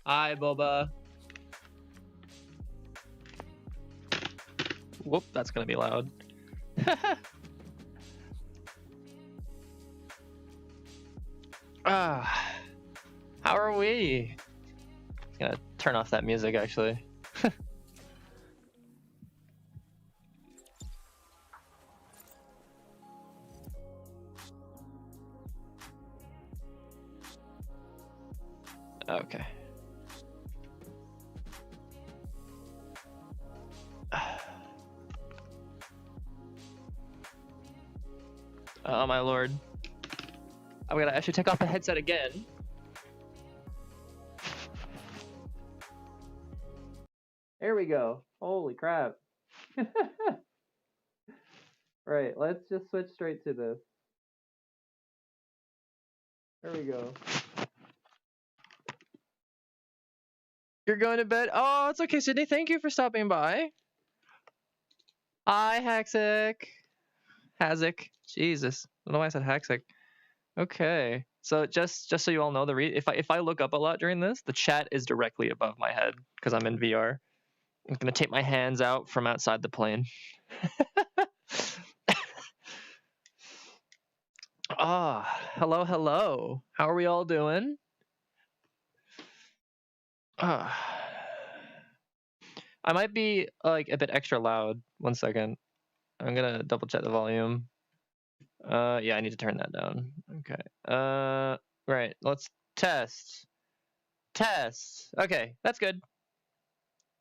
Hi, Boba. Whoop, that's gonna be loud. How are we? I'm gonna turn off that music actually. Okay. Oh my lord. I'm gonna actually take off the headset again. There we go. Holy crap. Right, let's just switch straight to this. There we go. You're going to bed? Oh, it's okay, Sydney. Thank you for stopping by. Hi, Haxic. Hazic. Jesus. I don't know why I said Haxic. Okay. So just so you all know, if I look up a lot during this, the chat is directly above my head because I'm in VR. I'm gonna take my hands out from outside the plane. Hello, hello. How are we all doing? I might be like a bit extra loud. 1 second. I'm gonna double check the volume. Yeah, I need to turn that down. Okay. Right. Let's test. Test. Okay, that's good.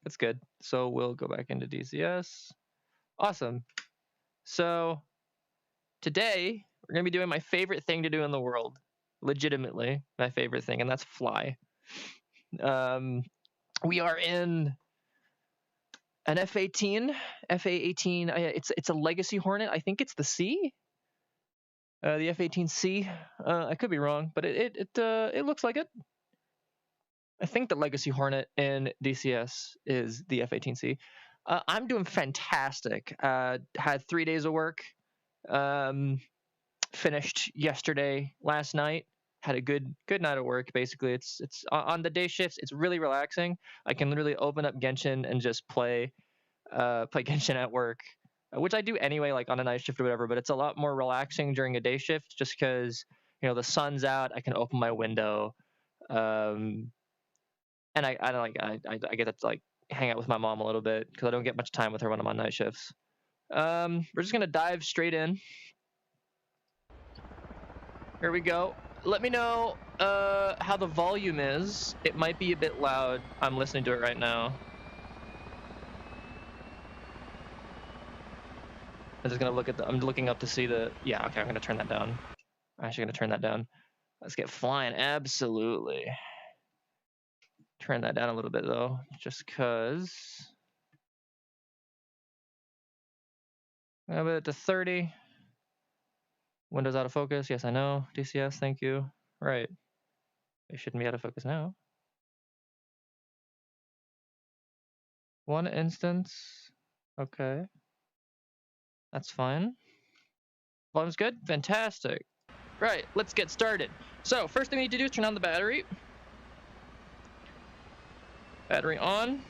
That's good. So we'll go back into DCS. Awesome. So today we're gonna be doing my favorite thing to do in the world. Legitimately, my favorite thing, and that's fly. We are in an F-18. F-18. It's a legacy Hornet. I think it's the C. The F-18C. I could be wrong, but it looks like it. I think the legacy Hornet in DCS is the F-18C. I'm doing fantastic. Had 3 days of work. Finished yesterday, last night. Had a good night of work. Basically, it's on the day shifts. It's really relaxing. I can literally open up Genshin and just play Genshin at work, which I do anyway, like on a night shift or whatever. But it's a lot more relaxing during a day shift, just because the sun's out. I can open my window, and I get to like hang out with my mom a little bit because I don't get much time with her when I'm on night shifts. We're just gonna dive straight in. Here we go. Let me know how the volume is. It might be a bit loud. I'm listening to it right now. I'm just gonna I'm looking up to see yeah, okay, I'm gonna turn that down. I'm actually gonna turn that down. Let's get flying. Absolutely. Turn that down a little bit though, just cause. Have it to 30. Windows out of focus. Yes, I know. DCS, thank you. Right. It shouldn't be out of focus now. One instance. Okay. That's fine. Volume's good? Fantastic. Right, let's get started. So, first thing we need to do is turn on the battery. Battery on.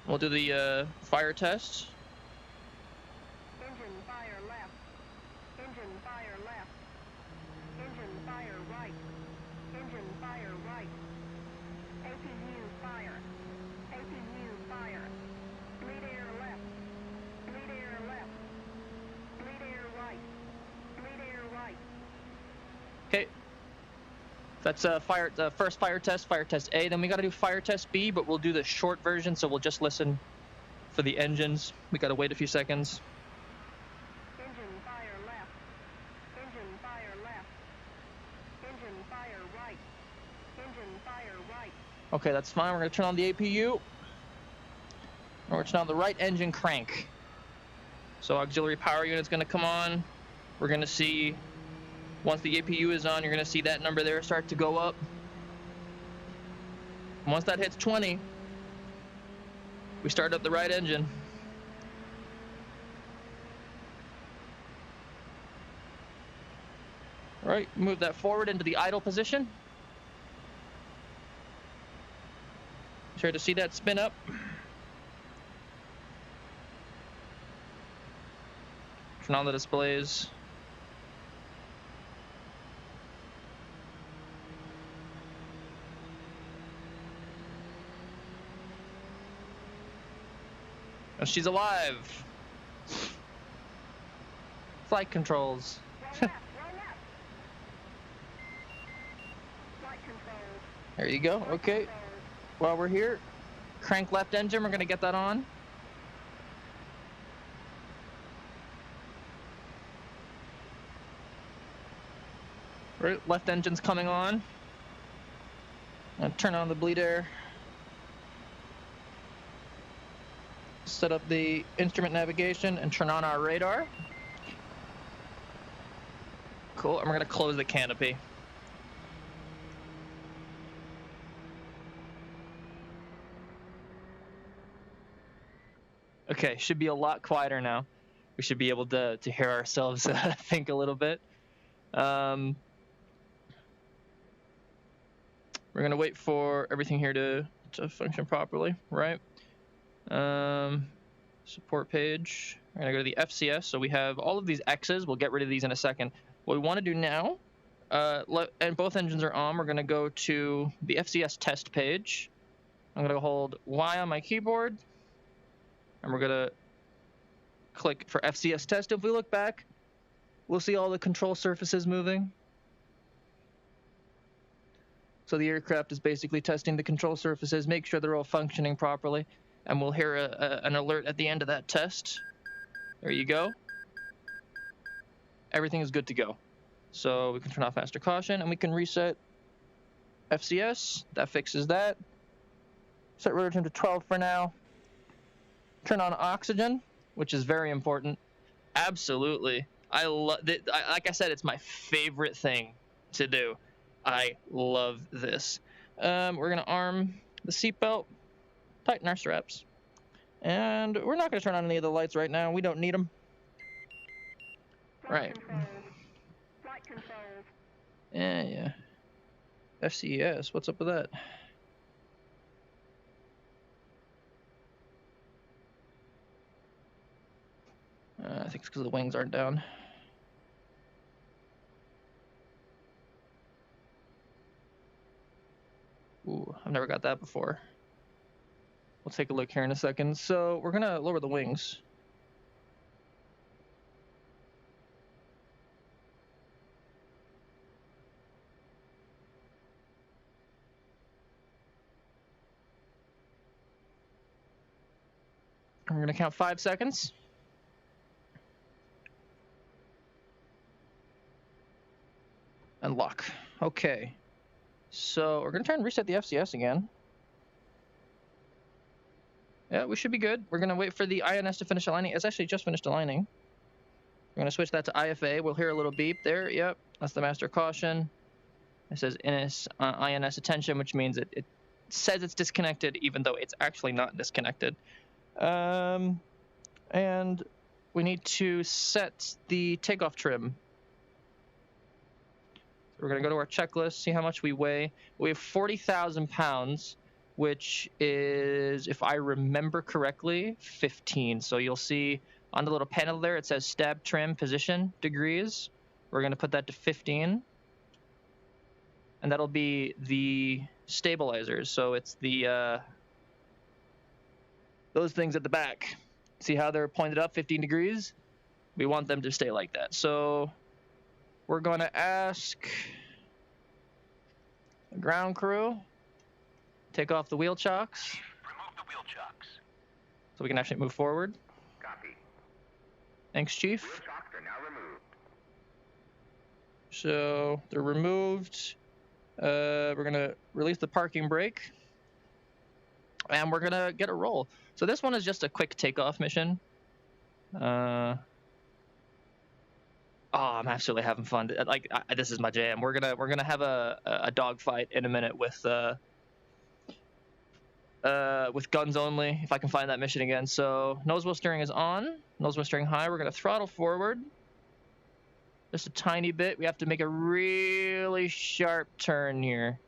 We'll do the fire test. Engine fire left. Engine fire left. Engine fire right. Engine fire right. APU fire. APU fire. Bleed air left. Bleed air left. Bleed air right. Bleed air right. Okay. That's the first fire test A. Then we gotta do fire test B, but we'll do the short version, so we'll just listen for the engines. We gotta wait a few seconds. Engine fire left. Engine fire left. Engine fire right. Engine fire right. Okay, that's fine. We're gonna turn on the APU. And we're gonna turn on the right engine crank. So auxiliary power unit's gonna come on. We're gonna see, once the APU is on, you're gonna see that number there start to go up. Once that hits 20, we start up the right engine. All right, move that forward into the idle position. Sure to see that spin up. Turn on the displays. Oh, she's alive. Flight controls. Roll left, roll left. Flight controls. There you go. Flight Okay. controls. While we're here, crank left engine. We're gonna get that on. Right, left engine's coming on. And turn on the bleed air. Set up the instrument navigation and turn on our radar. Cool, and we're gonna close the canopy. Okay, should be a lot quieter now. We should be able to hear ourselves think a little bit. We're gonna wait for everything here to function properly, right? Support page. We're gonna go to the FCS. So we have all of these X's. We'll get rid of these in a second. What we want to do now, and both engines are on. We're gonna go to the FCS test page. I'm gonna hold Y on my keyboard, and we're gonna click for FCS test. If we look back, we'll see all the control surfaces moving. So the aircraft is basically testing the control surfaces, make sure they're all functioning properly, and we'll hear an alert at the end of that test. There you go. Everything is good to go. So we can turn off master caution, and we can reset FCS. That fixes that. Set rotor temp to 12 for now. Turn on oxygen, which is very important. Absolutely. I love it. Like I said, it's my favorite thing to do. I love this. We're going to arm the seatbelt, tighten our straps, and we're not going to turn on any of the lights right now. We don't need them. Right. Flight controls. Yeah. FCS, what's up with that? I think it's because the wings aren't down. Ooh, I've never got that before. We'll take a look here in a second. So we're gonna lower the wings. We're gonna count 5 seconds. And lock. Okay. So we're gonna try and reset the FCS again. Yeah, we should be good. We're gonna wait for the INS to finish aligning. It's actually just finished aligning. We're gonna switch that to IFA. We'll hear a little beep there. Yep, that's the master caution. It says INS attention, which means it says it's disconnected, even though it's actually not disconnected. And we need to set the takeoff trim. We're going to go to our checklist, see how much we weigh. We have 40,000 pounds, which is, if I remember correctly, 15. So you'll see on the little panel there, it says stab trim position degrees. We're going to put that to 15. And that'll be the stabilizers. So it's the those things at the back. See how they're pointed up 15 degrees? We want them to stay like that. So we're going to ask the ground crew, take off the wheel chocks. Remove the wheel chocks. So we can actually move forward. Copy. Thanks, Chief. Wheel chocks are now removed. So they're removed. We're going to release the parking brake. And we're going to get a roll. So this one is just a quick takeoff mission. Oh, I'm absolutely having fun. Like this is my jam. We're gonna have a dogfight in a minute with guns only, if I can find that mission again. So nose wheel steering is on. Nose wheel steering high. We're gonna throttle forward just a tiny bit. We have to make a really sharp turn here.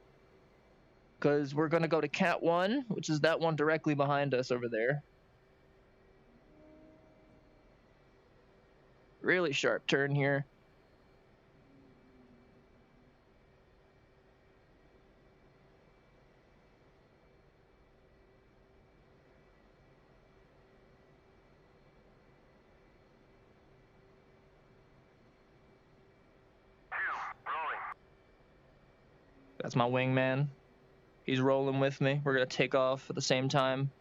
because we're going to go to Cat 1, which is that one directly behind us over there. Really sharp turn here. That's my wingman. He's rolling with me. We're going to take off at the same time.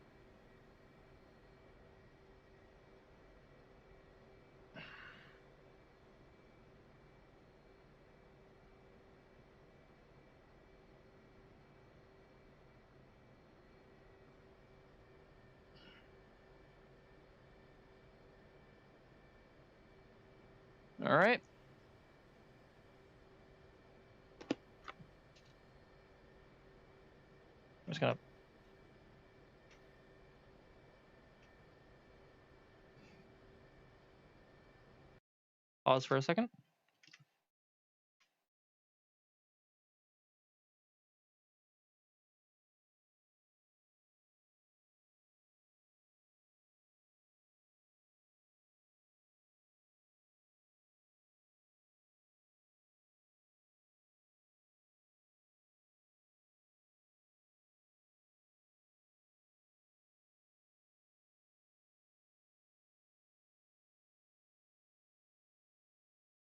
All right. I'm just going to pause for a second.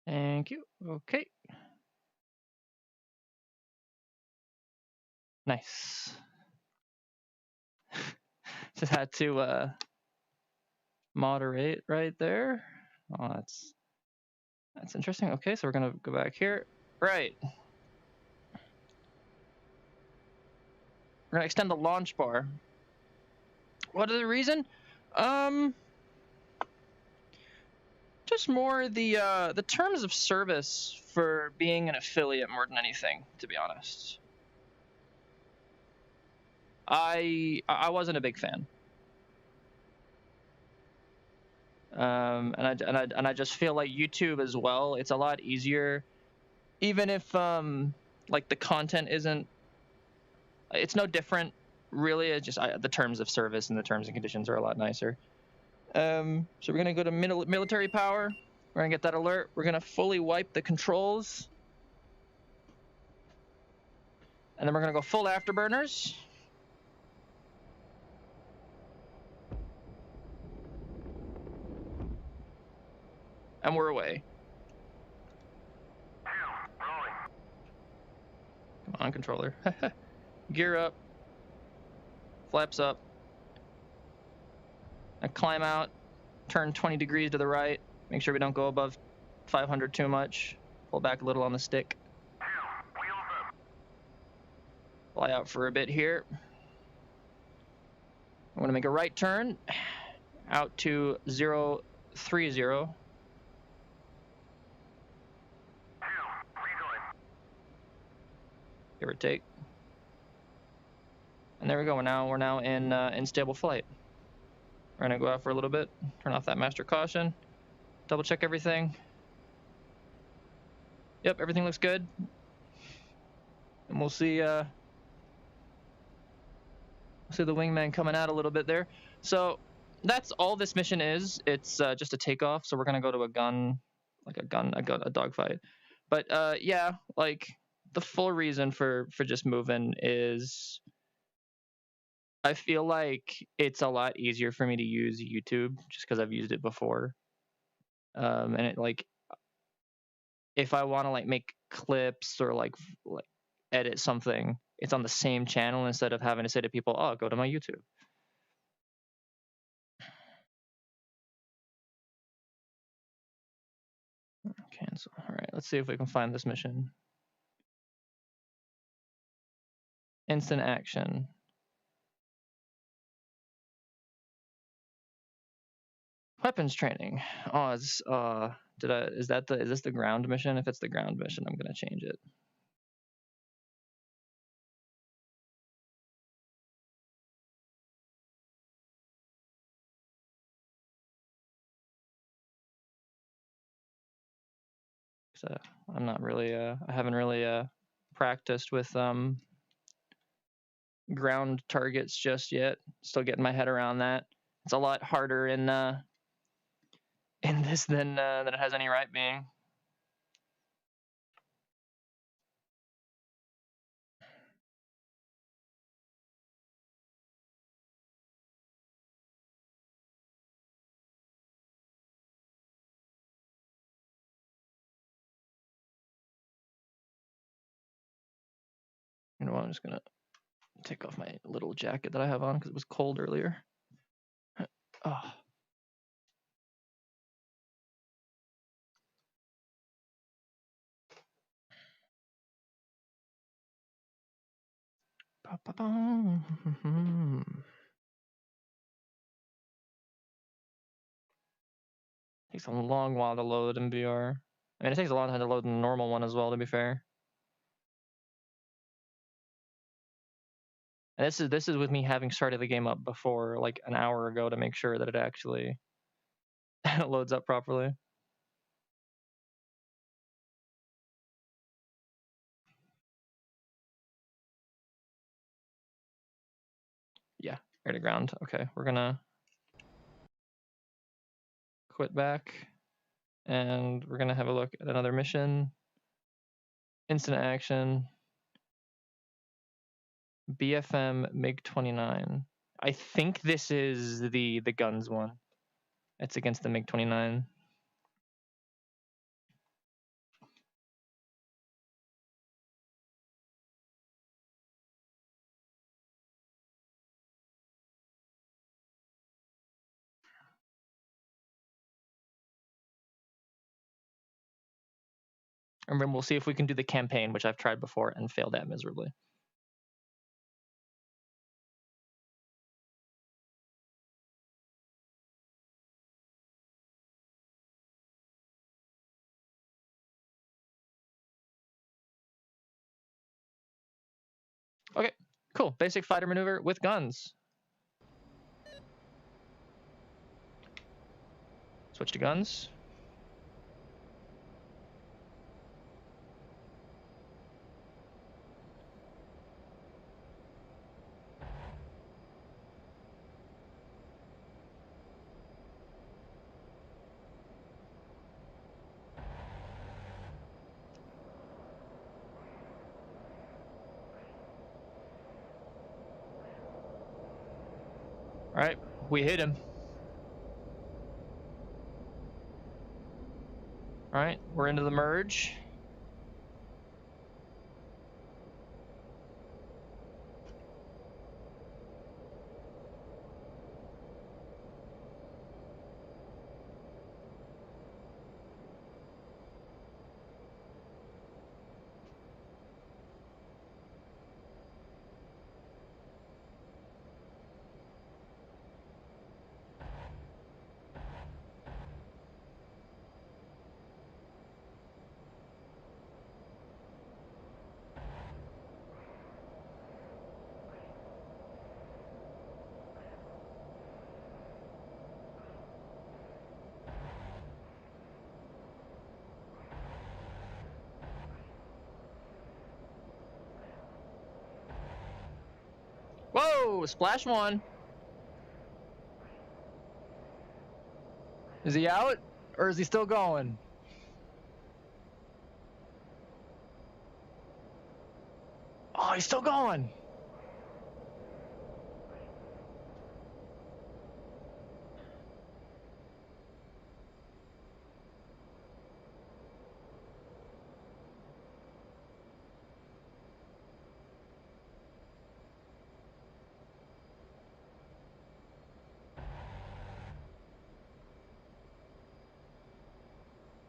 Thank you. Okay. Nice. Just had to moderate right there. Oh, that's interesting. Okay, so we're gonna go back here. Right. We're gonna extend the launch bar. What is the reason? Just more the terms of service for being an affiliate more than anything, to be honest. I wasn't a big fan. And I just feel like YouTube as well. It's a lot easier, even if like the content isn't. It's no different, really. It's just the terms of service and the terms and conditions are a lot nicer. So we're gonna go to military power. We're gonna get that alert. We're gonna fully wipe the controls, and then we're gonna go full afterburners. And we're away. Come on, controller. Gear up. Flaps up. And climb out. Turn 20 degrees to the right. Make sure we don't go above 500 too much. Pull back a little on the stick. Fly out for a bit here. I'm going to make a right turn. Out to 030. Give or take. And there we go. We're now in stable flight. We're gonna go out for a little bit. Turn off that master caution. Double check everything. Yep, everything looks good. And we'll see the wingman coming out a little bit there. So that's all this mission is. It's just a takeoff. So we're gonna go to a dogfight. But yeah, like the full reason for just moving is I feel like it's a lot easier for me to use YouTube just because I've used it before. And it like if I want to like make clips or like edit something, it's on the same channel instead of having to say to people, "Oh, go to my YouTube." Cancel. All right, let's see if we can find this mission. Instant action. Weapons training. Oh, it's is this the ground mission? If it's the ground mission, I'm gonna change it. So I'm not really I haven't really practiced with ground targets just yet. Still getting my head around that. It's a lot harder in this than it has any right being. You know what? I'm just gonna take off my little jacket that I have on because it was cold earlier. Oh. Takes a long while to load in VR. I mean, it takes a long time to load in the normal one as well, to be fair. And this is with me having started the game up before, like an hour ago, to make sure that it actually loads up properly. Yeah, air to ground. Okay, we're gonna quit back, and we're gonna have a look at another mission. Instant action. BFM MiG-29. I think this is the guns one. It's against the MiG-29. And then we'll see if we can do the campaign, which I've tried before and failed at miserably. Okay, cool. Basic fighter maneuver with guns. Switch to guns. All right, we hit him. All right, we're into the merge. Whoa, splash one. Is he out or is he still going? Oh, he's still going.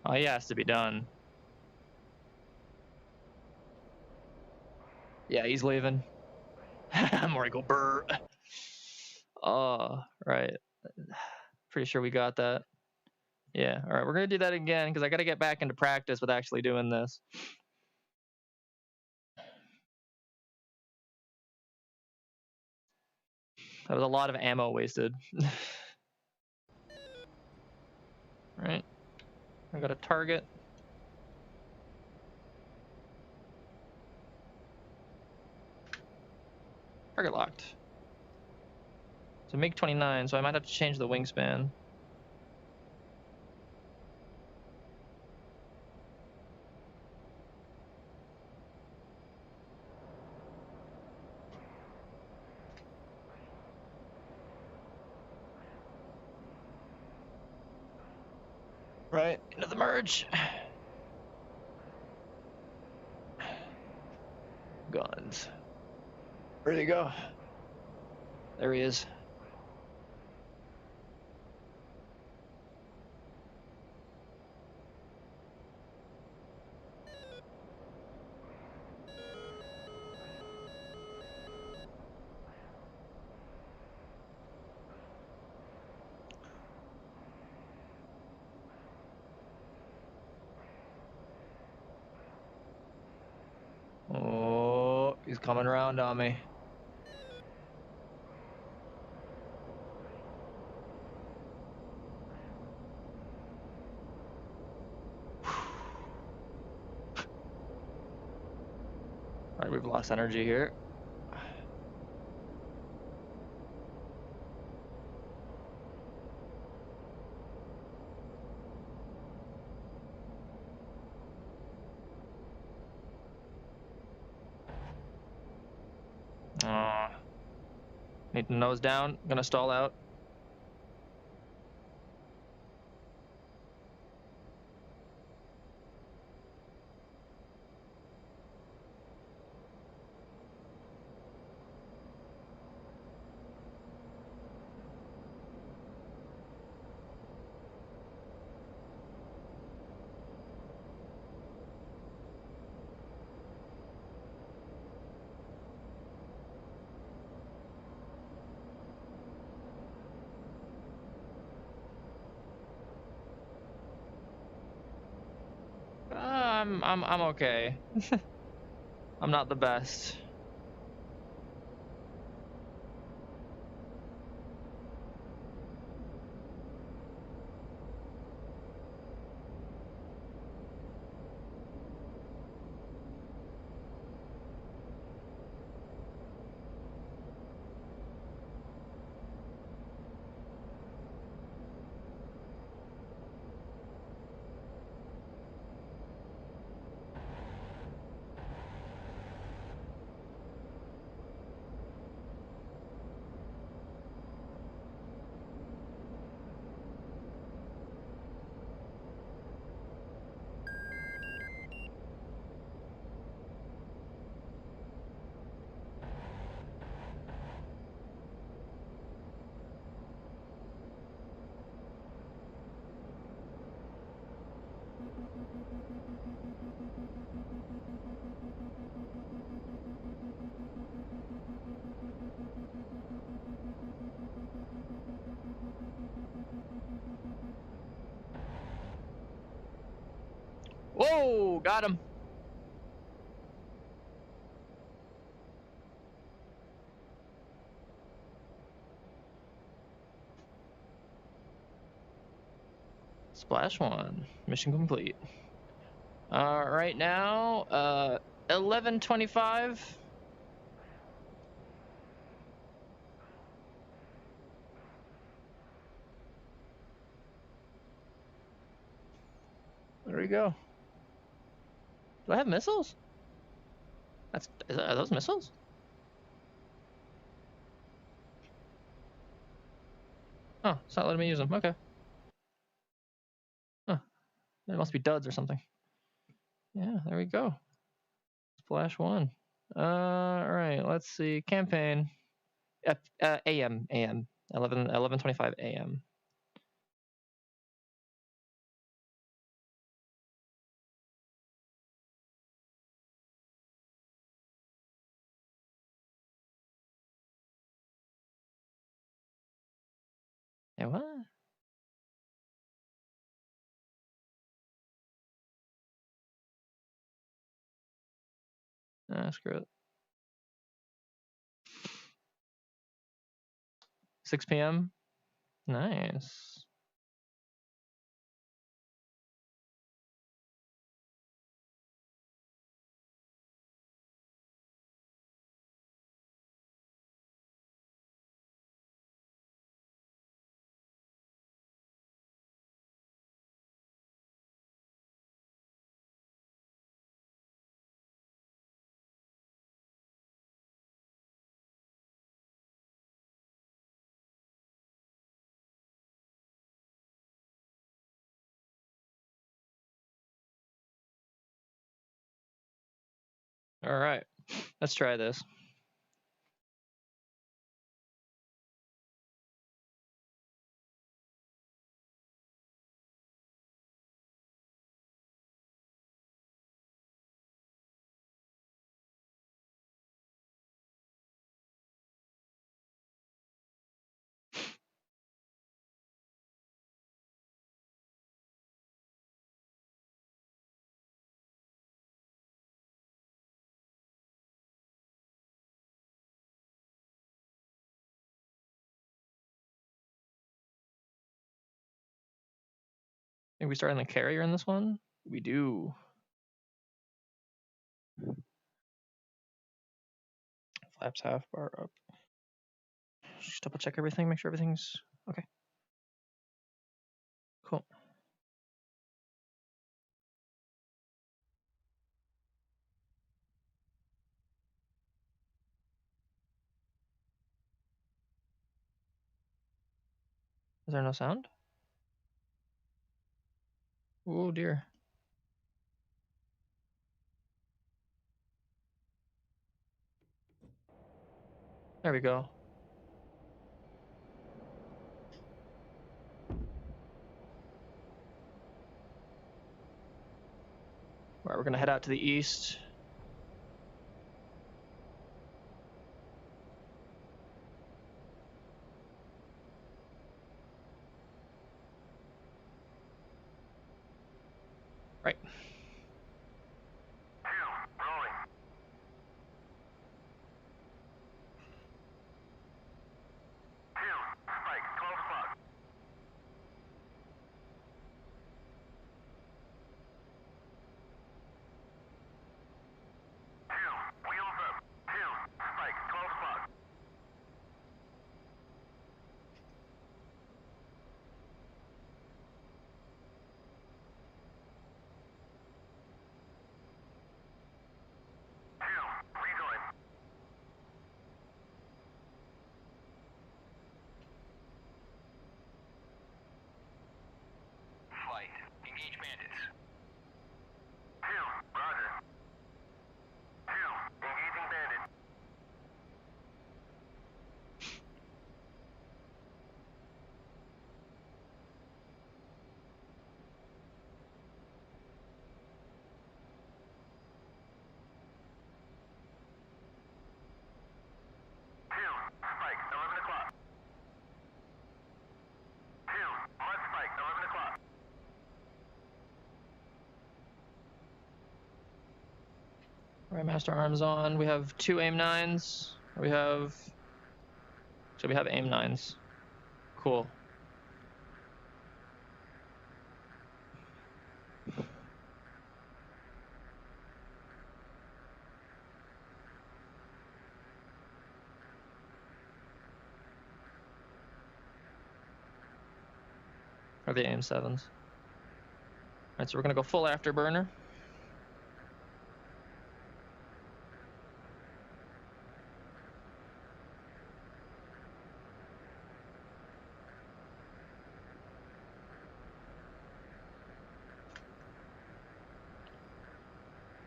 Oh, he has to be done. Yeah, he's leaving. I'm gonna go burr. Oh, right. Pretty sure we got that. Yeah, all right, we're gonna do that again because I gotta get back into practice with actually doing this. That was a lot of ammo wasted. Right, I got a target. Target locked. So MiG-29, so I might have to change the wingspan. Right, into the merge. Guns. Where'd he go? There he is. Oh, he's coming around on me. Alright, we've lost energy here. Need to nose down. Gonna stall out. I'm okay. I'm not the best. Whoa, got him. Splash 1. Mission complete. Right now, 11:25. There we go. Do I have missiles? Are those missiles? Oh, it's not letting me use them. Okay. Huh. It must be duds or something. Yeah, there we go. Splash 1. All right, let's see. Campaign. AM. 11:25 AM. Hey, what? Screw it. 6 p.m. Nice. All right, let's try this. I think we start in the carrier in this one. We do. Flaps half bar up. Just double check everything, make sure everything's okay. Cool. Is there no sound? Oh dear. There we go. All right, we're gonna head out to the east. Right. Rolling. Spike, 12 o'clock. Wheels up. Spike, 12 o'clock. Rejoin. Flight. Engage bandits. Roger. Engaging bandit. Spike, 11 o'clock. Mud spike, 11 o'clock. All right, master arms on. We have 2 aim 9s. We have aim 9s. Cool. Or the aim 7s. All right, so we're gonna go full afterburner.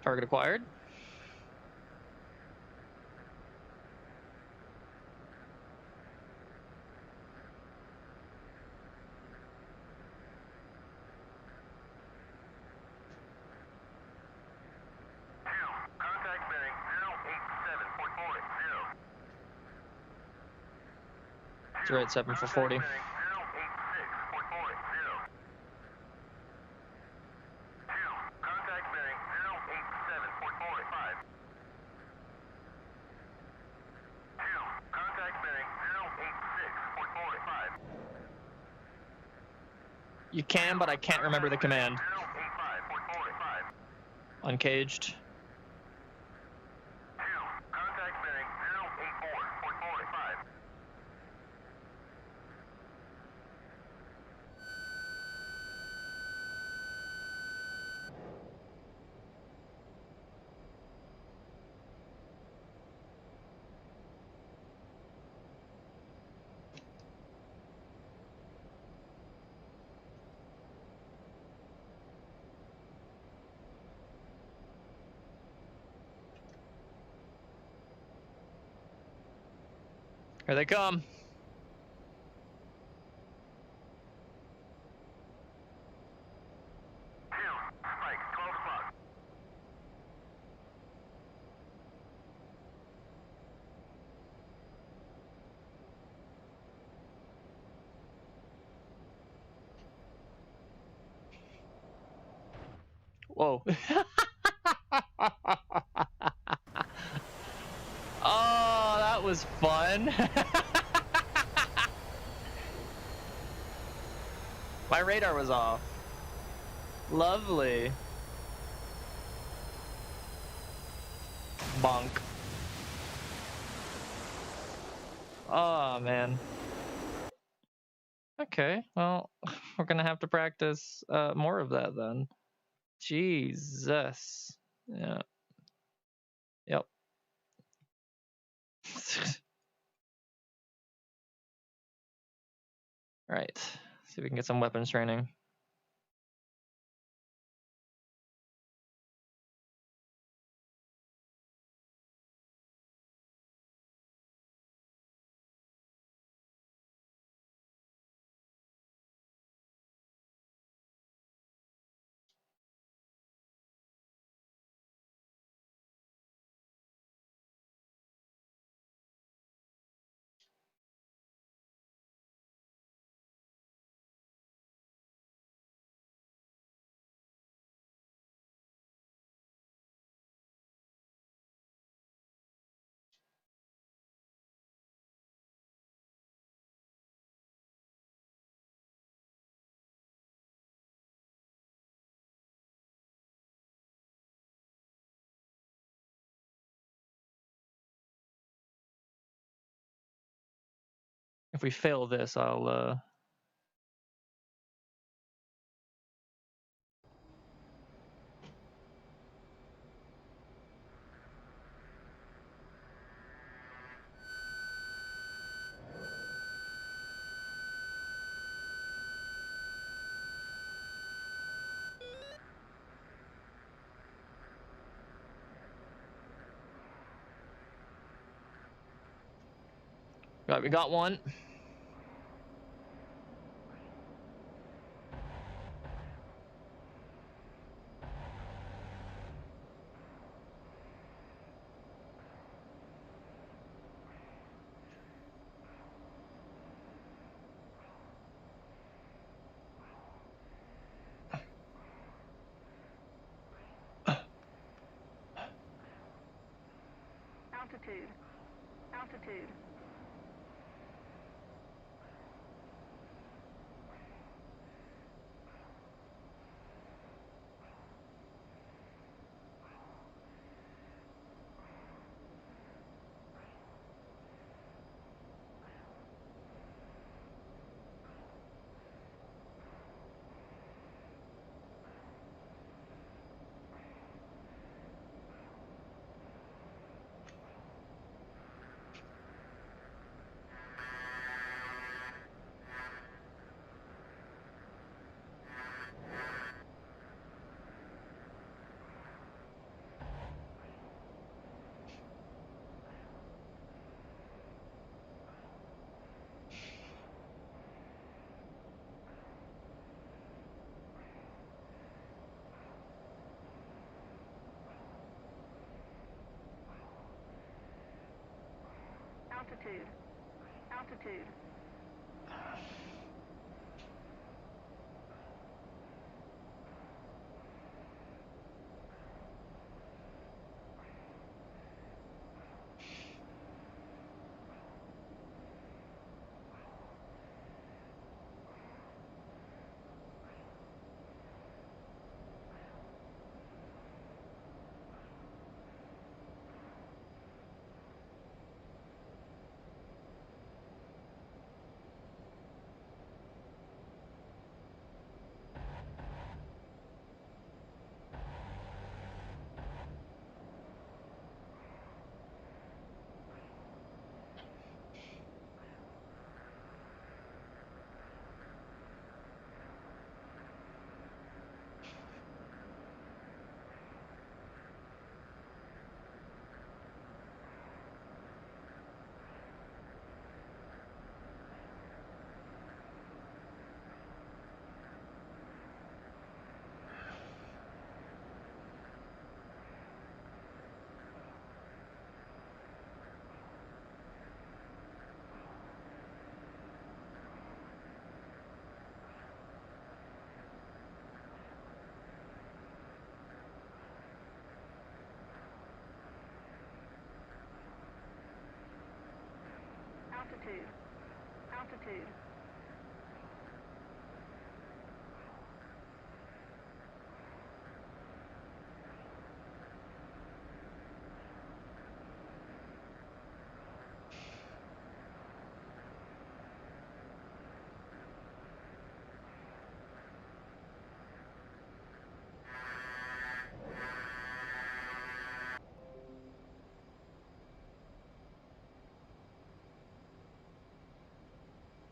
Target acquired. Contact bearing 087 for 40. 087 for 40. 086 for 40. Contact bearing 087 for 45. Contact bearing 086 for 45. You can, but I can't remember the command. 085 for 45. Uncaged. Contact bearing 084 for 45. Here they come. Spike, 12 o'clock. Whoa. Oh, that was fun. My radar was off. Lovely. Bonk. Oh, man. Okay, well, we're gonna have to practice more of that then. Jesus. Yeah. Yep. Right. See if we can get some weapons training. If we fail this, I'll Right, we got one. Altitude. Altitude. Altitude. Altitude. Altitude.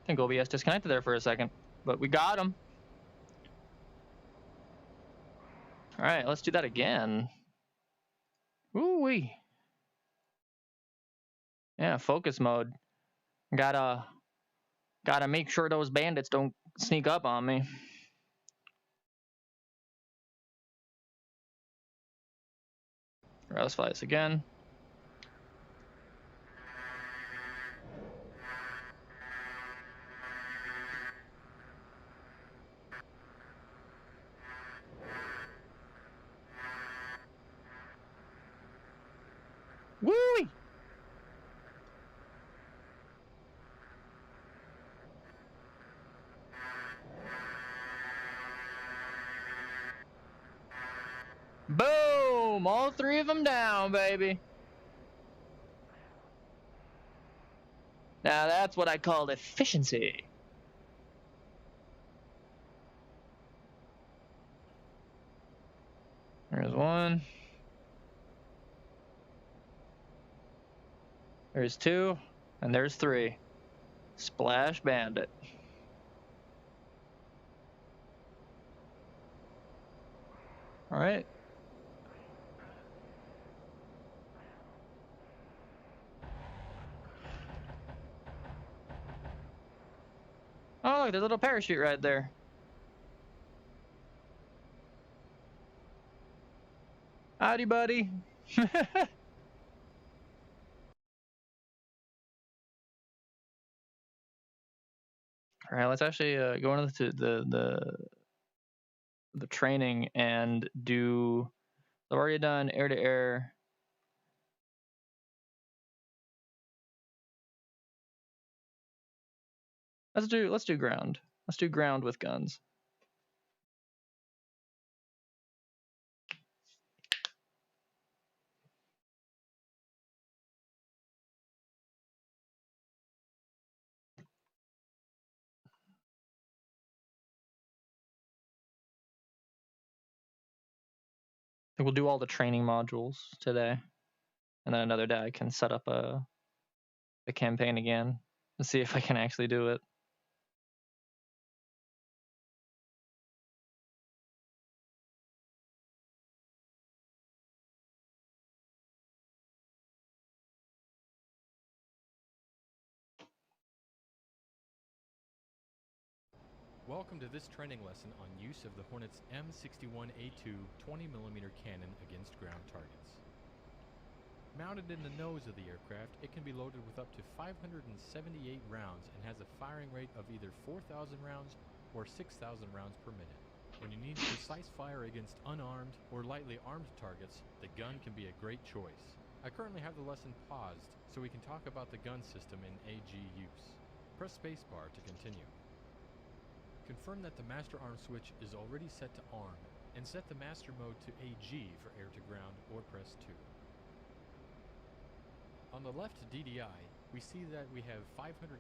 I think OBS disconnected there for a second, but we got him. All right, let's do that again. Ooh-wee. Yeah, focus mode. Gotta make sure those bandits don't sneak up on me. All right, let's fly this again. Woo! Boom! All three of them down, baby. Now that's what I call efficiency. There's one. There's two. And there's three. Splash Bandit. All right. Oh, look, there's a little parachute right there. Howdy, buddy. All right, let's actually go into the training and do. I've already done air to air. Let's do ground. Let's do ground with guns. We'll do all the training modules today, and then another day I can set up a campaign again and see if I can actually do it. Welcome to this training lesson on use of the Hornet's M61A2 20mm cannon against ground targets. Mounted in the nose of the aircraft, it can be loaded with up to 578 rounds and has a firing rate of either 4,000 rounds or 6,000 rounds per minute. When you need precise fire against unarmed or lightly armed targets, the gun can be a great choice. I currently have the lesson paused so we can talk about the gun system in AG use. Press spacebar to continue. Confirm that the master arm switch is already set to arm, and set the master mode to AG for air to ground, or press 2. On the left DDI, we see that we have 578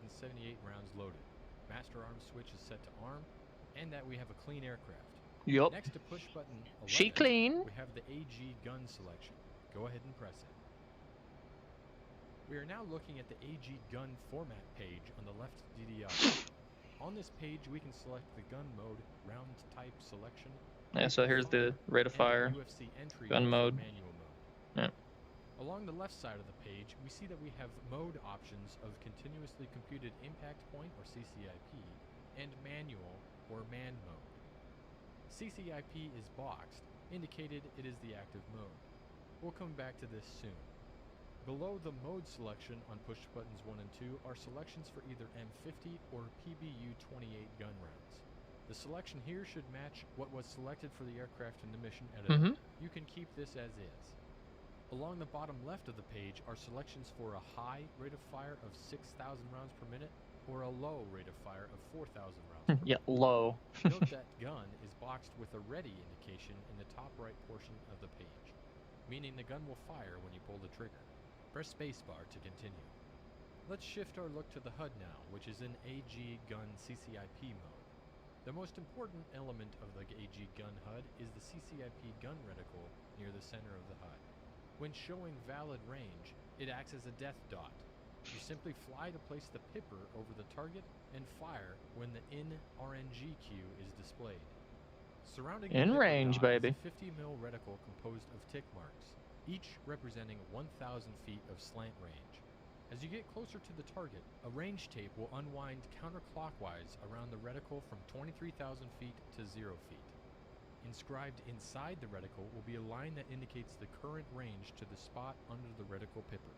rounds loaded. Master arm switch is set to arm, and that we have a clean aircraft. Yup. Next to push button 11, She clean. we have the AG gun selection. Go ahead and press it. We are now looking at the AG gun format page on the left DDI. On this page, we can select the gun mode, round type selection. Yeah, so here's the rate of fire, UFC entry gun mode. Manual mode. Yeah. Along the left side of the page, we see that we have mode options of continuously computed impact point, or CCIP, and manual, or man mode. CCIP is boxed, indicated it is the active mode. We'll come back to this soon. Below the mode selection on push buttons 1 and 2 are selections for either M50 or PBU-28 gun rounds. The selection here should match what was selected for the aircraft in the mission editor. You can keep this as is. Along the bottom left of the page are selections for a high rate of fire of 6,000 rounds per minute or a low rate of fire of 4,000 rounds per Yeah, minute. low. Note that gun is boxed with a ready indication in the top right portion of the page, meaning the gun will fire when you pull the trigger. Press spacebar to continue. Let's shift our look to the HUD now, which is in AG Gun CCIP mode. The most important element of the AG Gun HUD is the CCIP gun reticle near the center of the HUD. When showing valid range, it acts as a death dot. You simply fly to place the pipper over the target and fire when the in RNG cue is displayed. Surrounding the In pipper range, dot baby. is a 50 mil reticle composed of tick marks, each representing 1,000 feet of slant range. As you get closer to the target, a range tape will unwind counterclockwise around the reticle from 23,000 feet to 0 feet. Inscribed inside the reticle will be a line that indicates the current range to the spot under the reticle pipper.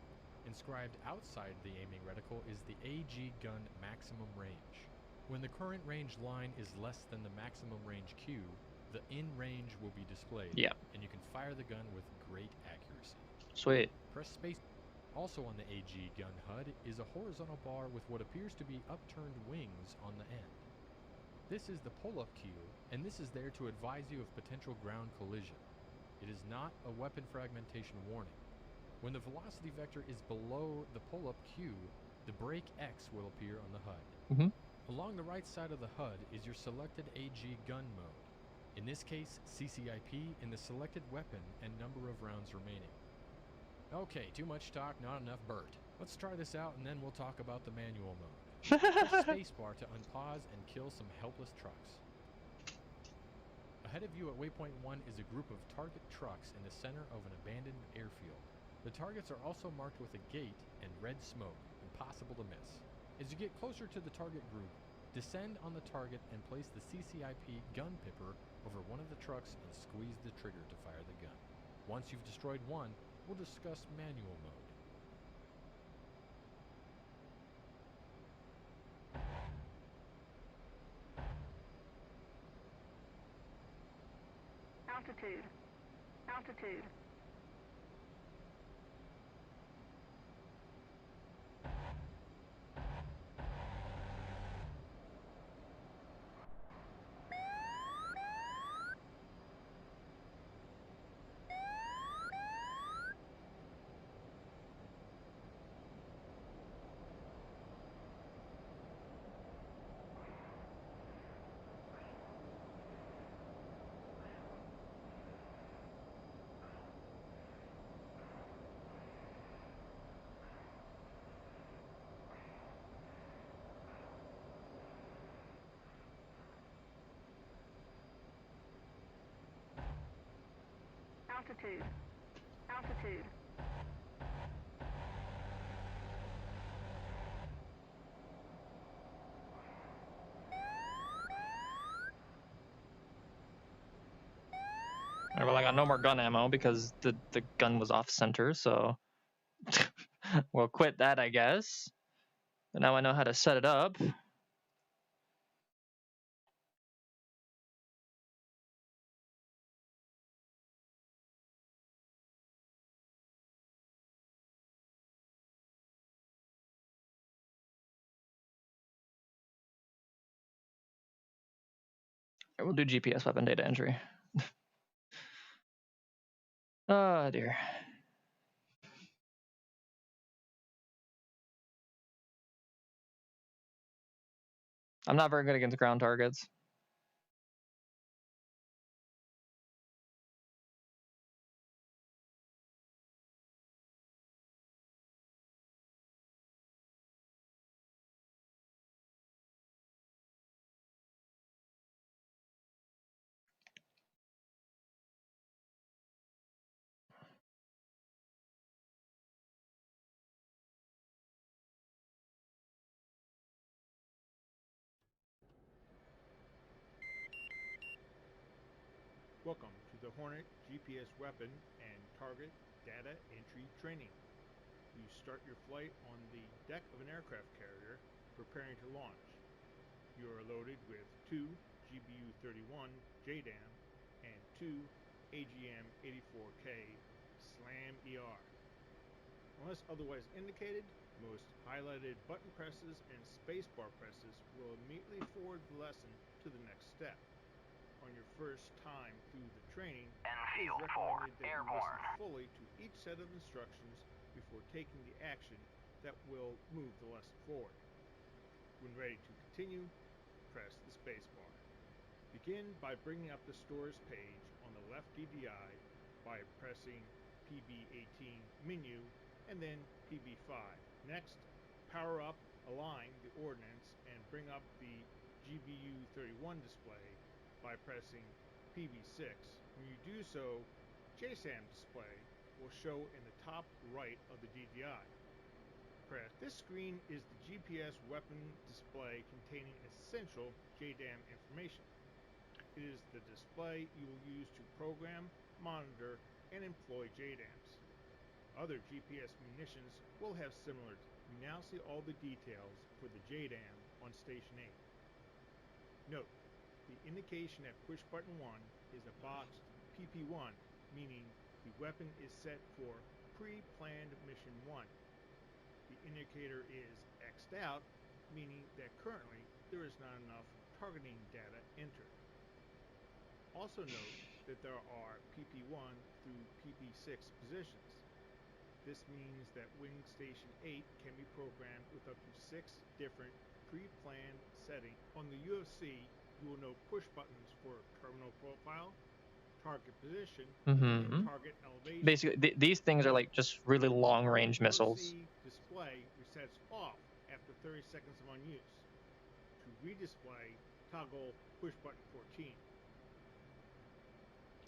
Inscribed outside the aiming reticle is the AG gun maximum range. When the current range line is less than the maximum range cue, the in range will be displayed, Yeah. and you can fire the gun with great accuracy. Sweet. Press space. Also on the AG gun HUD is a horizontal bar with what appears to be upturned wings on the end. This is the pull-up cue, and this is there to advise you of potential ground collision. It is not a weapon fragmentation warning. When the velocity vector is below the pull-up cue, the brake X will appear on the HUD. Along the right side of the HUD is your selected AG gun mode. In this case, CCIP and the selected weapon and number of rounds remaining. Okay, too much talk, not enough Bert. Let's try this out and then we'll talk about the manual mode. Press spacebar to unpause and kill some helpless trucks. Ahead of you at waypoint 1 is a group of target trucks in the center of an abandoned airfield. The targets are also marked with a gate and red smoke, impossible to miss. As you get closer to the target group, descend on the target and place the CCIP gun pipper over one of the trucks and squeeze the trigger to fire the gun. Once you've destroyed one, we'll discuss manual mode. Altitude. Altitude. Altitude. Altitude. Alright, well, I got no more gun ammo because the gun was off center, so we'll quit that, I guess. But now I know how to set it up. We'll do GPS weapon data entry. Oh dear. I'm not very good against ground targets. Welcome to the Hornet GPS weapon and target data entry training. You start your flight on the deck of an aircraft carrier preparing to launch. You are loaded with 2 GBU-31 JDAM and 2 AGM-84K SLAM ER. Unless otherwise indicated, Most highlighted button presses and spacebar presses will immediately forward the lesson to the next step. On your first time through the training, it is Enfield 4, recommended that you airborne. listen fully to each set of instructions before taking the action that will move the lesson forward. When ready to continue, press the spacebar. Begin by bringing up the stores page on the left DDI by pressing PB18 menu and then PB5. Next, power up, align the ordnance, and bring up the GBU 31 display by pressing PB6. When you do so, JSAM display will show in the top right of the DDI. This screen is the GPS weapon display containing essential JDAM information. It is the display you will use to program, monitor, and employ JDAMs. Other GPS munitions will have similar. You now see all the details for the JDAM on Station 8. Note, the indication at push button 1 is a boxed PP1, meaning the weapon is set for pre-planned mission 1. The indicator is X'd out, meaning that currently there is not enough targeting data entered. Also note that there are PP1 through PP6 positions. This means that Wing Station 8 can be programmed with up to 6 different pre-planned settings. On the UFC, you will know push buttons for terminal profile, target position, and target elevation. Basically, these things are like just really long-range missiles. UFC display resets off after 30 seconds of unuse. To redisplay, toggle push button 14.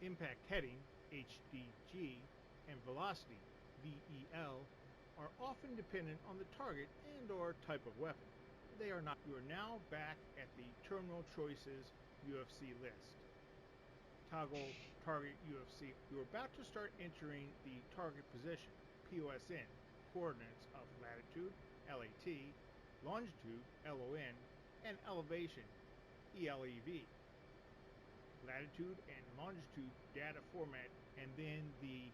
Impact heading, HDG, and velocity, VEL, are often dependent on the target and/or type of weapon. They are not. You are now back at the Terminal Choices UFC list. Toggle Target UFC. You are about to start entering the target position, POSN, coordinates of latitude, LAT, longitude, LON, and elevation, ELEV. Latitude and longitude data format, and then the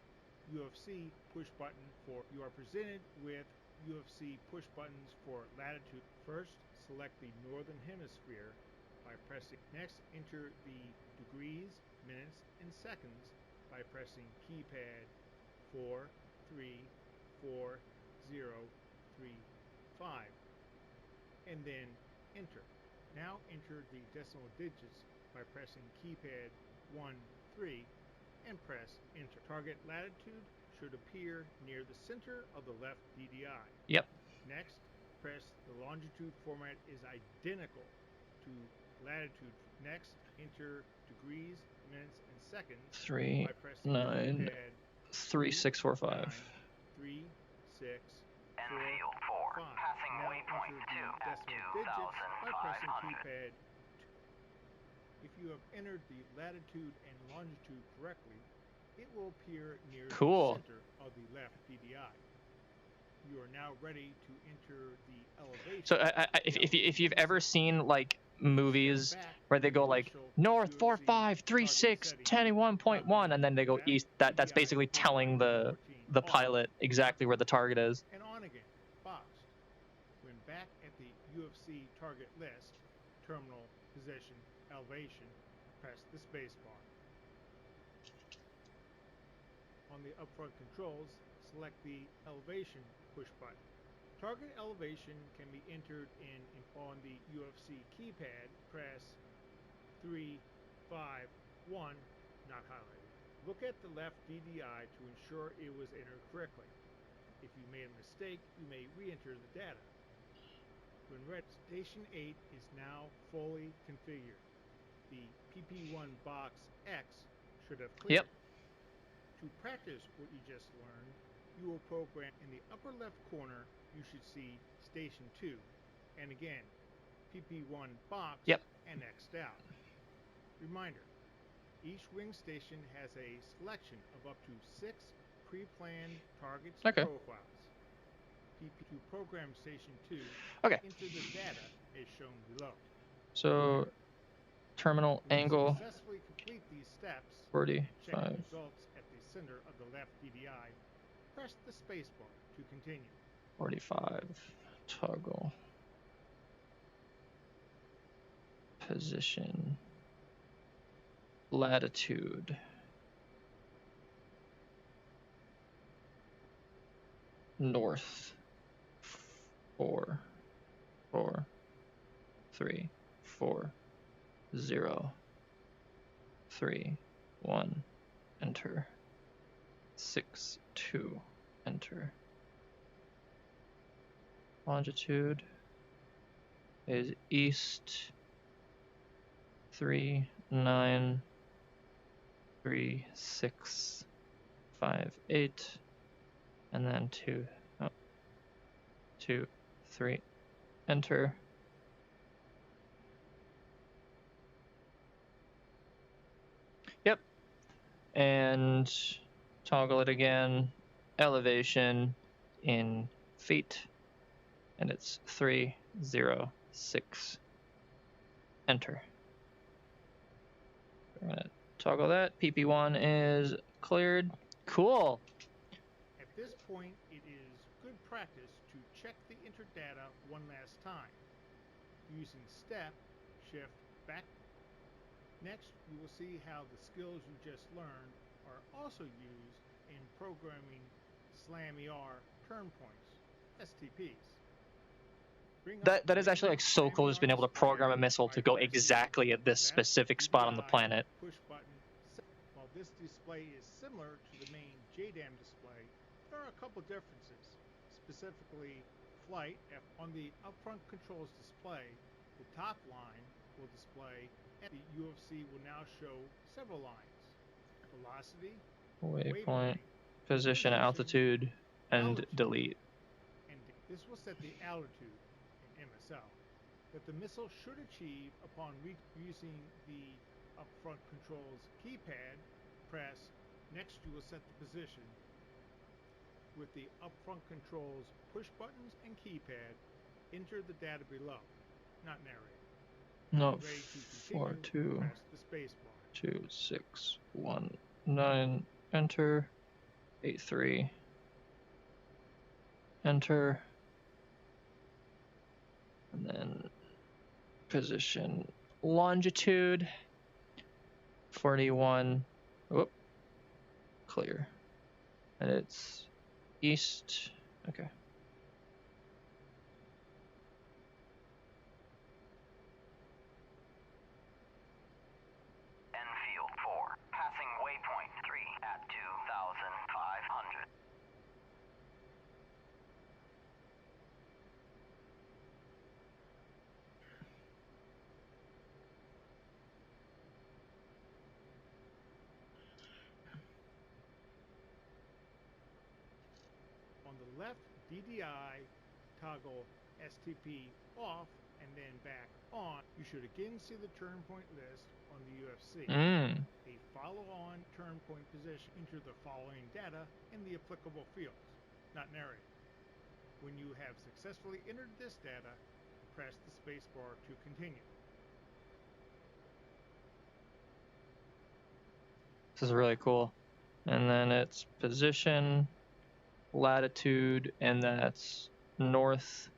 UFC push button for. You are presented with UFC push buttons for latitude. First, select the northern hemisphere by pressing. Next, enter the degrees, minutes, and seconds by pressing keypad 4, 3, 4, 0, 3, 5, and then enter. Now enter the decimal digits by pressing keypad 1, 3, and press enter. Target latitude should appear near the center of the left DDI. Yep. Next, press the longitude format is identical to latitude. Next, enter degrees, minutes, and seconds 3, by pressing 9, keypad 3, 6, 4, 5. 9, 3, 6, 4, Enfield 4, 5. passing Now waypoint enter 2 the at decimal digits by pressing 2,500. keypad 2. If you have entered the latitude and longitude correctly, it will appear near Cool. the center of the left DDI. You are now ready to enter the elevation. So if you've ever seen like movies where they go like north 4536 10-1.1 and then they go east, that's basically telling the pilot exactly where the target is. And on again, boxed. When back at the UFC target list, terminal position, elevation, press the space bar. On the upfront controls, select the elevation push button. Target elevation can be entered on the UFC keypad. Press 3, 5, 1, not highlighted. Look at the left DDI to ensure it was entered correctly. If you made a mistake, you may re-enter the data. When ready, Station 8 is now fully configured. The PP1 box X should have cleared. Yep. To practice what you just learned, you will program in the upper left corner. You should see Station 2, and again, PP1 box Yep. and X'd out. Reminder: each wing station has a selection of up to 6 pre-planned targets and Okay. profiles. PP2 program Station 2. Okay. Enter the data as shown below. So terminal When you angle successfully complete these steps, check 45. the results at the center of the left DDI. Press the spacebar to continue. 45. Toggle. Position. Latitude. North. 4, 4, 3, 4, 0, 3, 1. Enter. 6, 2. Enter. Longitude is east 3, 9, 3, 6, 5, 8, and then 2, 2, 3. Enter. Yep. And toggle it again. Elevation in feet. And it's 306. Enter. We're gonna toggle that. PP1 is cleared. Cool. At this point, it is good practice to check the entered data one last time, using step, shift, back. Next, you will see how the skills you just learned are also used in programming SLAM-ER turn points, STPs. That is actually like so cool, just being able to program a missile to go exactly at this specific spot on the planet. Push button. While this display is similar to the main JDAM display, there are a couple differences. Specifically, flight. On the upfront controls display, the top line will display, and the UFC will now show several lines: velocity, Waypoint, position, altitude, and delete. And this will set the altitude in MSL that the missile should achieve upon using the upfront controls keypad. Press. Next, you will set the position with the upfront controls push buttons and keypad. Enter the data below, not narrate. No, Ready to 4, continue, 2, press the space bar. 2, 6, 1, 9. Enter. 8, 3. Enter. And then position longitude 41. Whoop. Clear. And it's east. Okay. Enfield 4, passing waypoint 3 at 2,500. On the left, DDI, toggle STP off and then back on. You should again see the turn point list on the UFC. A follow-on turn point position. Enter the following data in the applicable fields, not narrated. When you have successfully entered this data, press the spacebar to continue. This is really cool. And then it's position, latitude, and that's north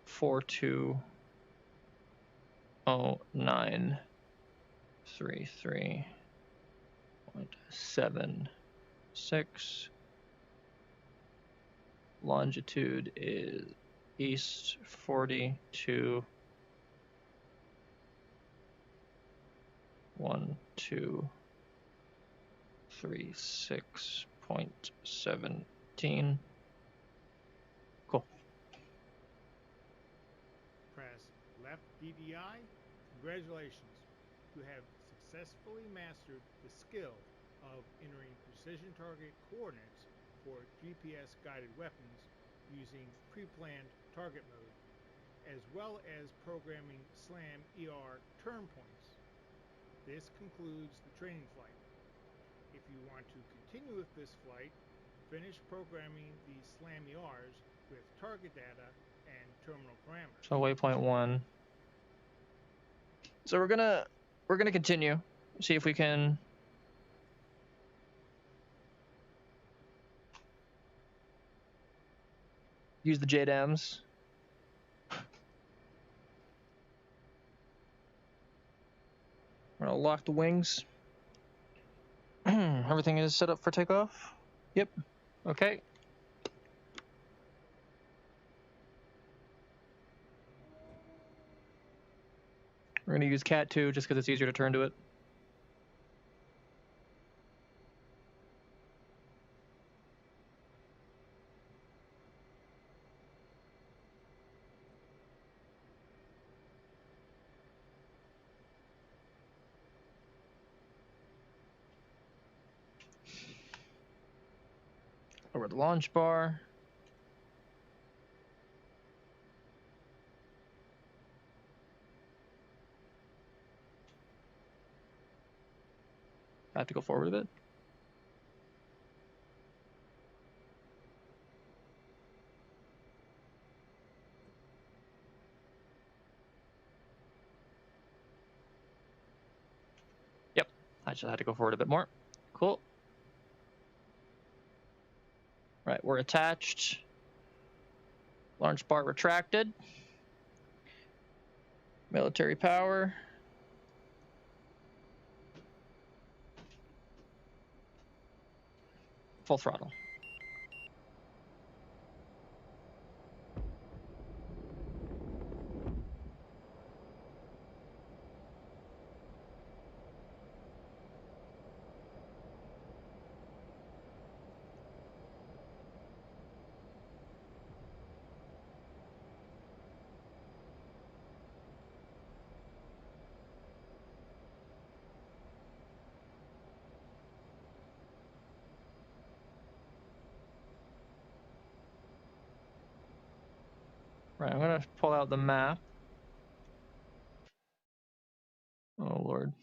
420933.76. Longitude is east 42 1236.17. Cool. Press left DDI. Congratulations. You have successfully mastered the skill of entering precision target coordinates for GPS guided weapons using pre-planned target mode, as well as programming SLAM-ER turn points. This concludes the training flight. If you want to continue with this flight, finish programming the SLAM-ERs with target data and terminal parameters. So waypoint 1. So we're gonna continue. See if we can use the JDAMs. We're gonna lock the wings. Everything is set up for takeoff. Yep. Okay. We're gonna use Cat 2 just because it's easier to turn to it. Over the launch bar. I have to go forward a bit. Yep, I just had to go forward a bit more. Cool. Right, we're attached. Launch bar retracted. Military power. Full throttle. Right, I'm gonna pull out the map. Oh Lord.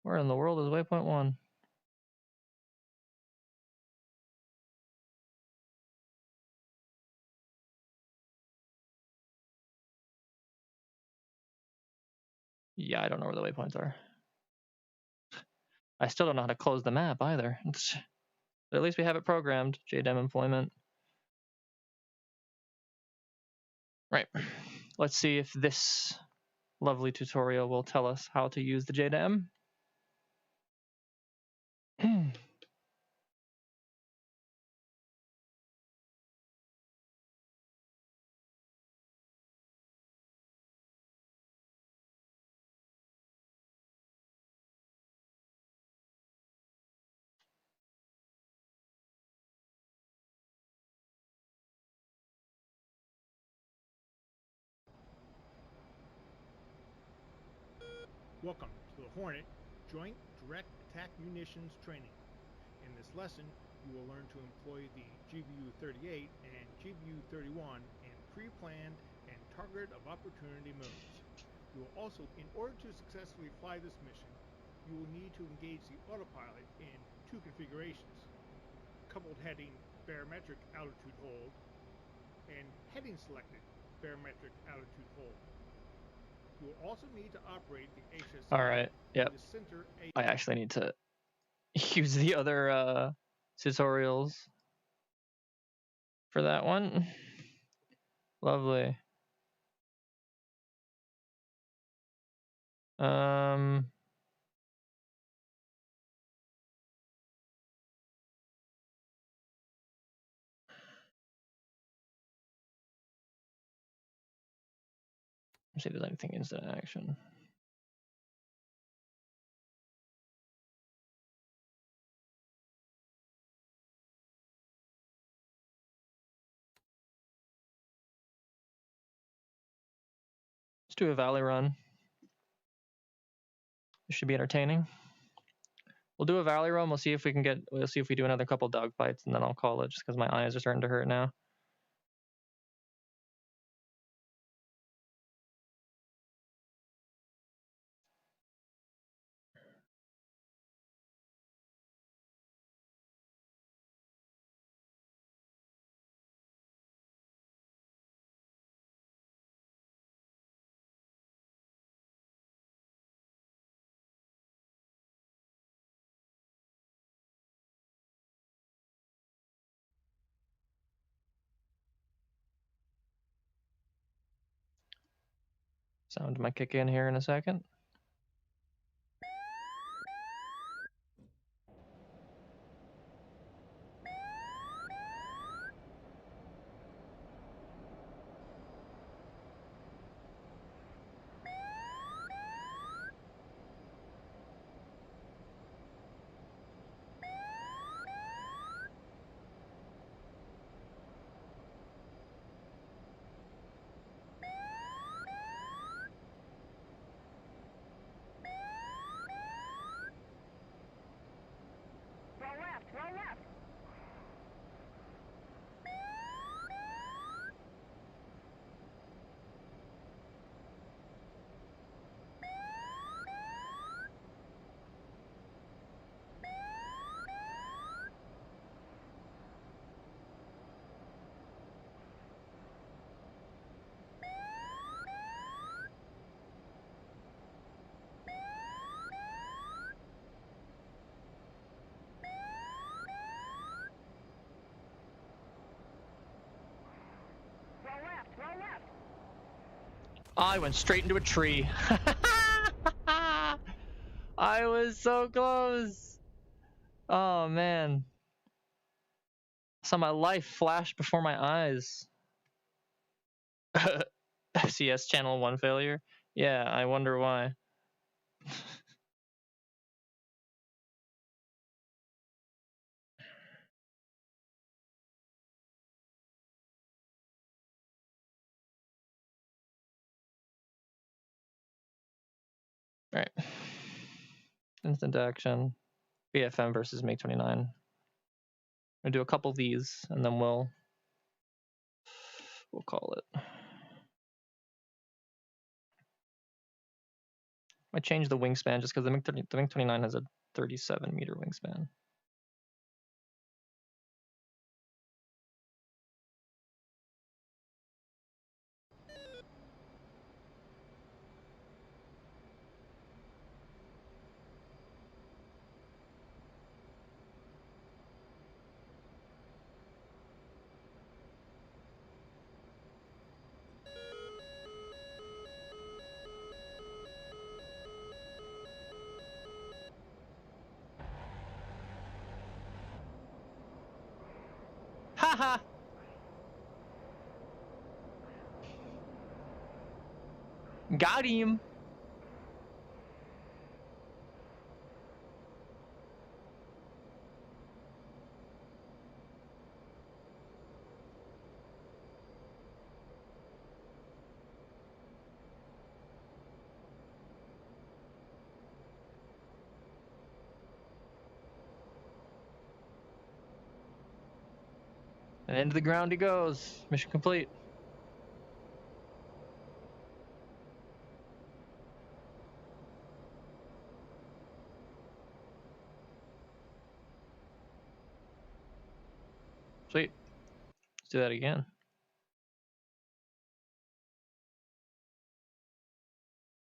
Where in the world is waypoint 1? Yeah, I don't know where the waypoints are. I still don't know how to close the map either. But at least we have it programmed. JDAM employment. Right. Let's see if this lovely tutorial will tell us how to use the JDAM. Welcome to the Hornet Joint Direct Attack Munitions Training. In this lesson, you will learn to employ the GBU-38 and GBU-31 in pre-planned and target of opportunity moves. You will also, in order to successfully fly this mission, you will need to engage the autopilot in two configurations: coupled heading barometric altitude hold and heading selected barometric altitude hold. You will also need to operate the HSI. All right. Yep. The center I actually need to use the other tutorials for that one. Lovely. Let's see if there's anything instant action. Let's do a valley run. This should be entertaining. We'll do a valley run. We'll see if we can get. We'll see if we do another couple dogfights, and then I'll call it just because my eyes are starting to hurt now. Sound might kick in here in a second. Roll left, roll left. Roll left, roll left. I went straight into a tree. I was so close. Oh man. Saw my life flash before my eyes. FCS channel 1 failure. Yeah, I wonder why. All right. Instant action. BFM versus MiG-29. I'm gonna do a couple of these, and then we'll call it. I changed the wingspan just because the MiG-29 has a 37-meter wingspan. Haha! Got him! And into the ground he goes. Mission complete. Sweet. Let's do that again.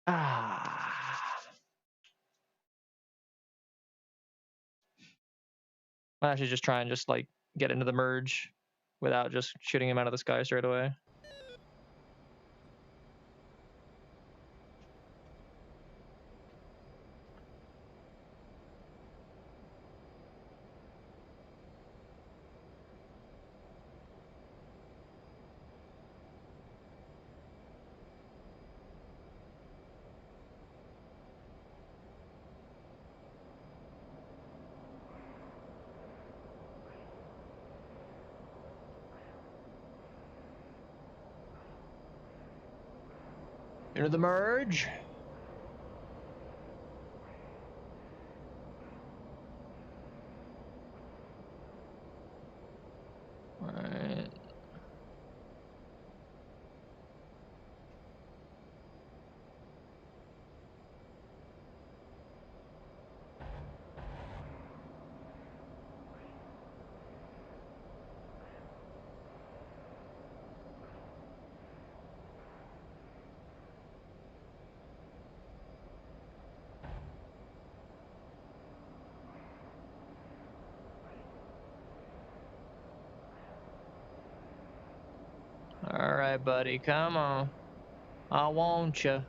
Ah. I'll actually just try and just like get into the merge without just shooting him out of the sky straight away. Into the merge. All right. All right, buddy, come on. I want you.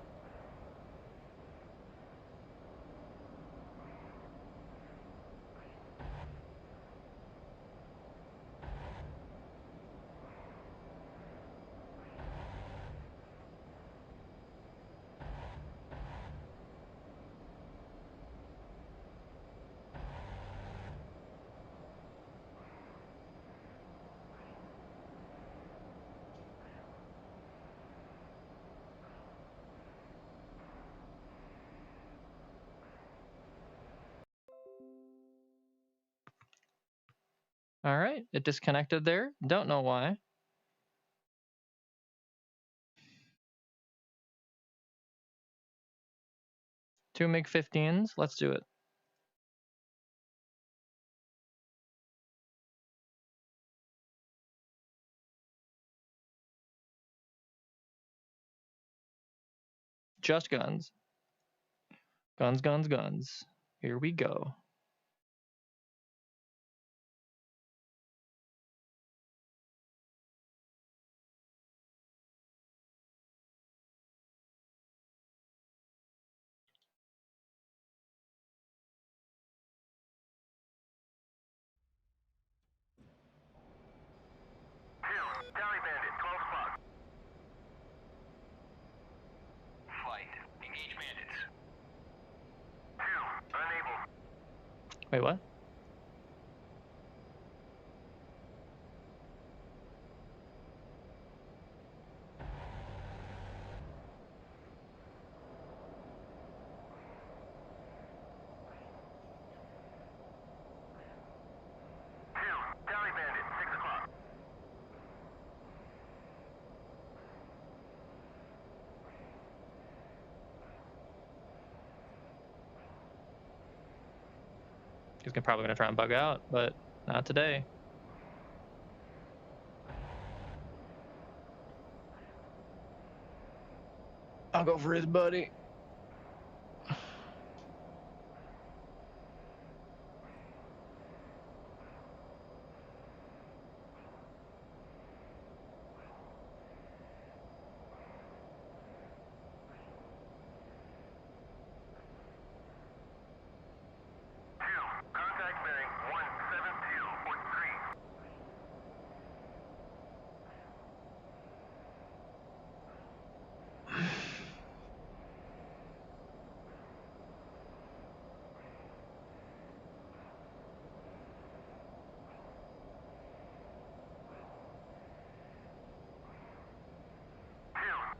All right, it disconnected there. Don't know why. Two MiG-15s. Let's do it. Just guns. Guns, guns, guns. Here we go. Tally Bandit, 12 o'clock. Flight. Engage bandits. 2, unable. Wait, what? Tally Bandit, 6 o'clock. He's probably gonna try and bug out, but not today. I'll go for his buddy. Contact bearing 172.3.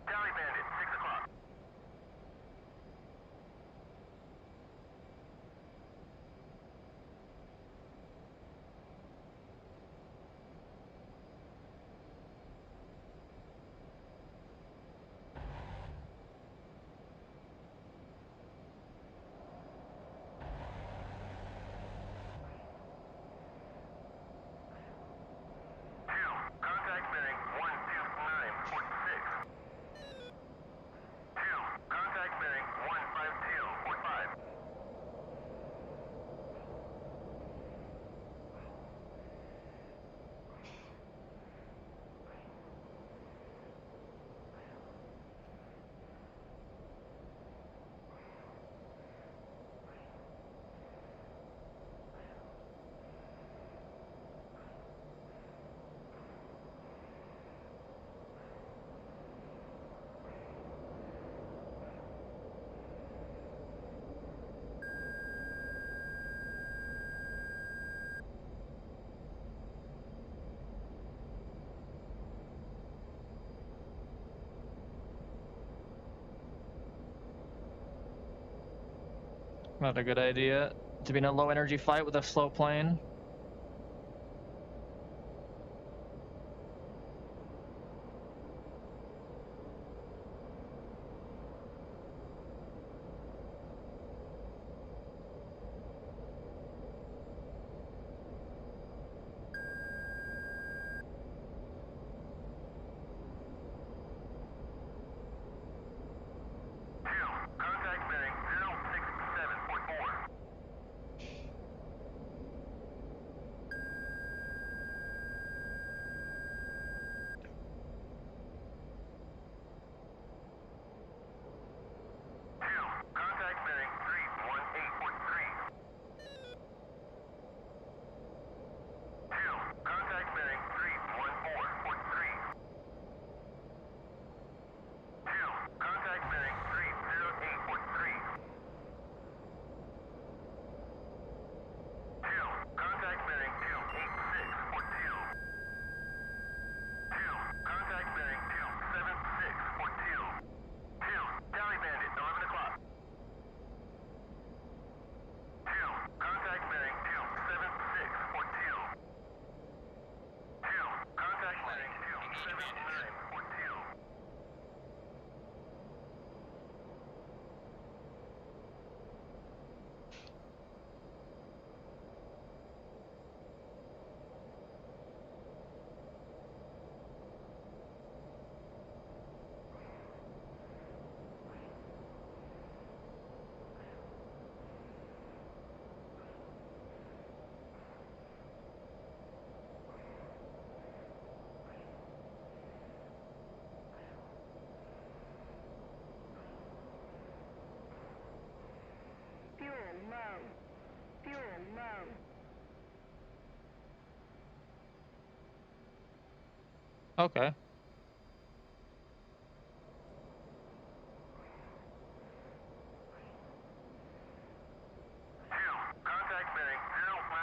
Tally Bandit, 6 o'clock. Contact bearing 129.6. 2, contact bearing 152.5. Not a good idea to be in a low energy fight with a slow plane. Contact bearing 067.4. Low. Okay. Contact bearing 093.13.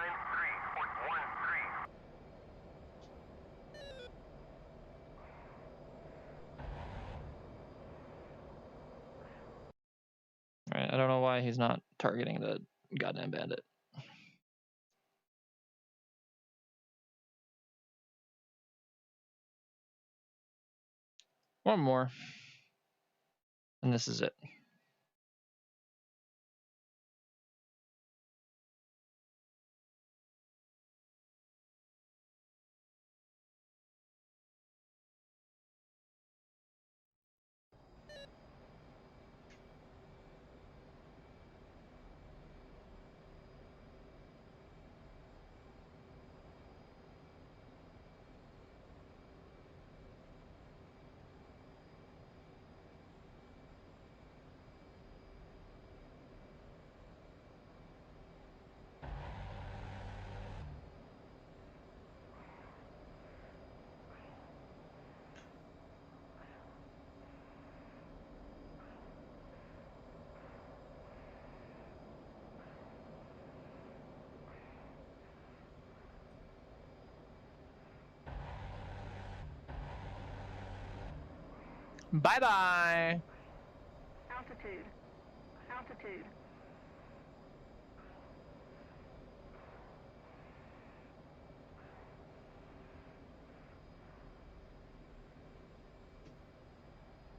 All right. I don't know why he's not targeting the goddamn bandit. One more. And this is it. Bye-bye. Altitude. Altitude.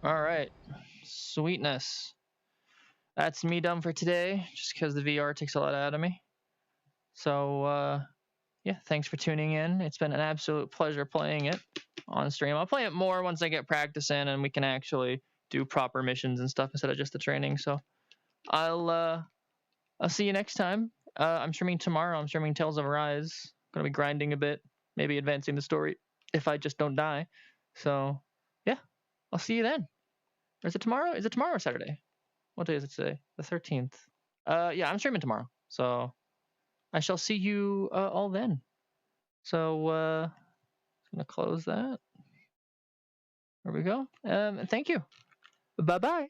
All right. Sweetness. That's me done for today, just because the VR takes a lot out of me. So, yeah, thanks for tuning in. It's been an absolute pleasure playing it on stream. I'll play it more once I get practice in and we can actually do proper missions and stuff instead of just the training. So I'll see you next time. I'm streaming tomorrow. I'm streaming Tales of Arise. Gonna be grinding a bit, maybe advancing the story if I just don't die. So yeah, I'll see you then. Or is it tomorrow? Is it tomorrow or Saturday? What day is it today? The 13th. Yeah, I'm streaming tomorrow. So I shall see you all then. So I'm gonna close that. There we go. Thank you. Bye bye.